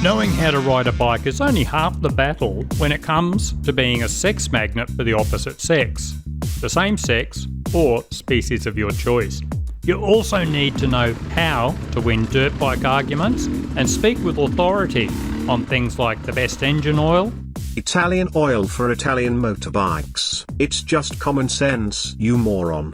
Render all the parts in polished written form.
Knowing how to ride a bike is only half the battle when it comes to being a sex magnet for the opposite sex, the same sex, or species of your choice. You also need to know how to win dirt bike arguments and speak with authority on things like the best engine oil, Italian oil for Italian motorbikes. It's just common sense, you moron.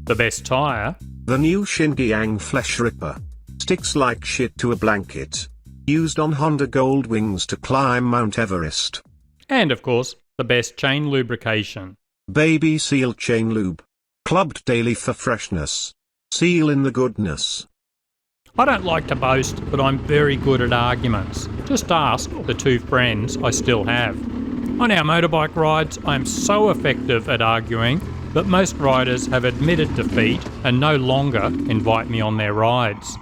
the best tyre, The new Xinjiang Flesh Ripper. Sticks like shit to a blanket. Used on Honda Gold Wings to climb Mount Everest. and of course, the best chain lubrication. Baby Seal Chain Lube. Clubbed daily for freshness. Seal in the goodness. I don't like to boast, but I'm very good at arguments. Just ask the two friends I still have. On our motorbike rides, I am so effective at arguing that most riders have admitted defeat and no longer invite me on their rides.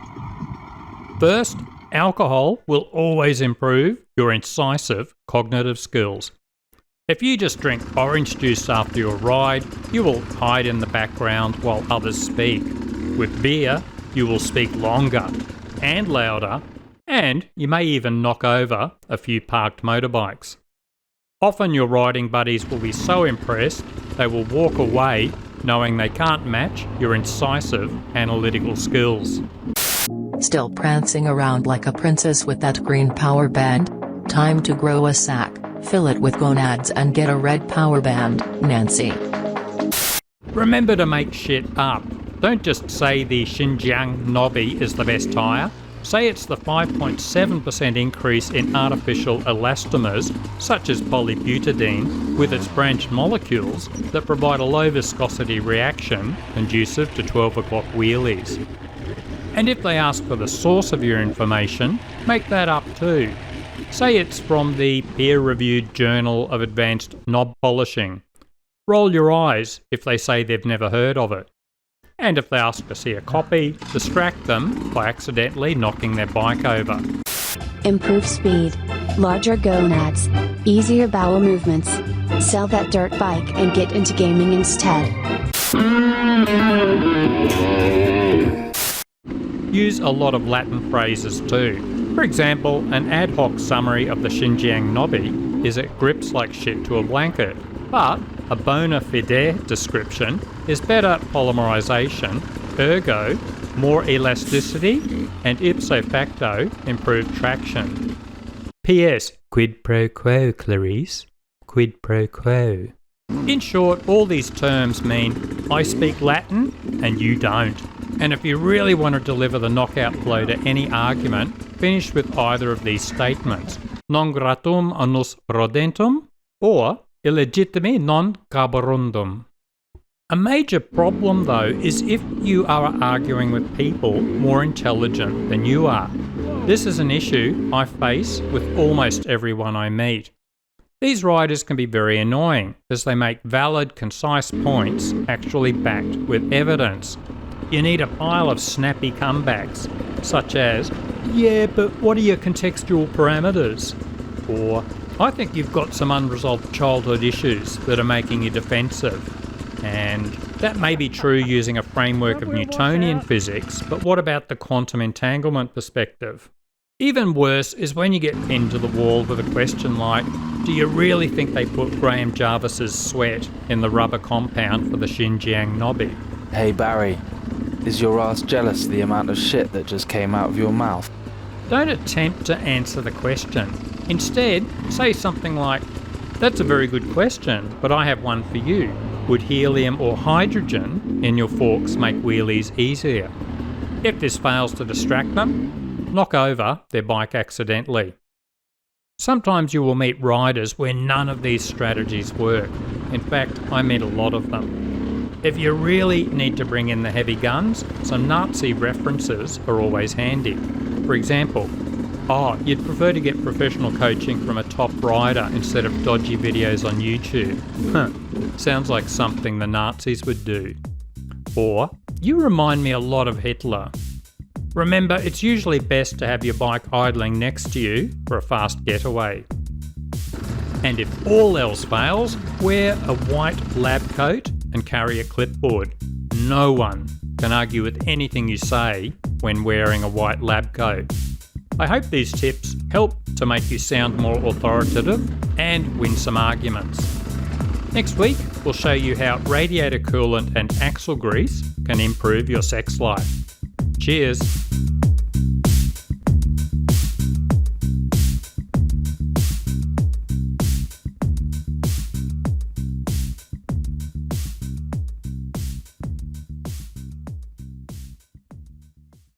First, alcohol will always improve your incisive cognitive skills. If you just drink orange juice after your ride, you will hide in the background while others speak. With beer, you will speak longer and louder, and you may even knock over a few parked motorbikes. Often your riding buddies will be so impressed they will walk away knowing they can't match your incisive analytical skills. Still prancing around like a princess with that green power band? Time to grow a sack, fill it with gonads and get a red power band, Nancy. Remember to make shit up. Don't just say the Xinjiang Nobby is the best tyre. Say it's the 5.7% increase in artificial elastomers, such as polybutadiene, with its branched molecules that provide a low viscosity reaction conducive to 12 o'clock wheelies. And if they ask for the source of your information, make that up too. Say it's from the peer-reviewed Journal of Advanced Knob Polishing. Roll your eyes if they say they've never heard of it. And if they ask to see a copy, distract them by accidentally knocking their bike over. Improve speed, larger gonads, easier bowel movements. Sell that dirt bike and get into gaming instead. Use a lot of Latin phrases too. For example, an ad hoc summary of the Xinjiang Nobby is it grips like shit to a blanket, but a bona fide description is better polymerization, ergo, more elasticity, and ipso facto, improved traction. P.S. Quid pro quo, Clarice. Quid pro quo. In short, all these terms mean I speak Latin and you don't. And if you really want to deliver the knockout blow to any argument, finish with either of these statements. Non gratum annus rodentum, or illegitime non carborundum. A major problem though is if you are arguing with people more intelligent than you are. This is an issue I face with almost everyone I meet. These riders can be very annoying as they make valid, concise points actually backed with evidence. You need a pile of snappy comebacks, such as, yeah, but what are your contextual parameters? Or, I think you've got some unresolved childhood issues that are making you defensive. And that may be true using a framework of Newtonian physics, but what about the quantum entanglement perspective? Even worse is when you get pinned to the wall with a question like, do you really think they put Graham Jarvis's sweat in the rubber compound for the Xinjiang Nobby? Hey Barry, is your ass jealous of the amount of shit that just came out of your mouth? Don't attempt to answer the question. Instead, say something like, that's a very good question, but I have one for you. Would helium or hydrogen in your forks make wheelies easier? If this fails to distract them, knock over their bike accidentally. Sometimes you will meet riders where none of these strategies work. In fact, I meet a lot of them. If you really need to bring in the heavy guns, some Nazi references are always handy. For example, you'd prefer to get professional coaching from a top rider instead of dodgy videos on YouTube. Sounds like something the Nazis would do. Or, you remind me a lot of Hitler. Remember, it's usually best to have your bike idling next to you for a fast getaway. And if all else fails, wear a white lab coat and carry a clipboard. No one can argue with anything you say when wearing a white lab coat. I hope these tips help to make you sound more authoritative and win some arguments. Next week, we'll show you how radiator coolant and axle grease can improve your sex life. Cheers!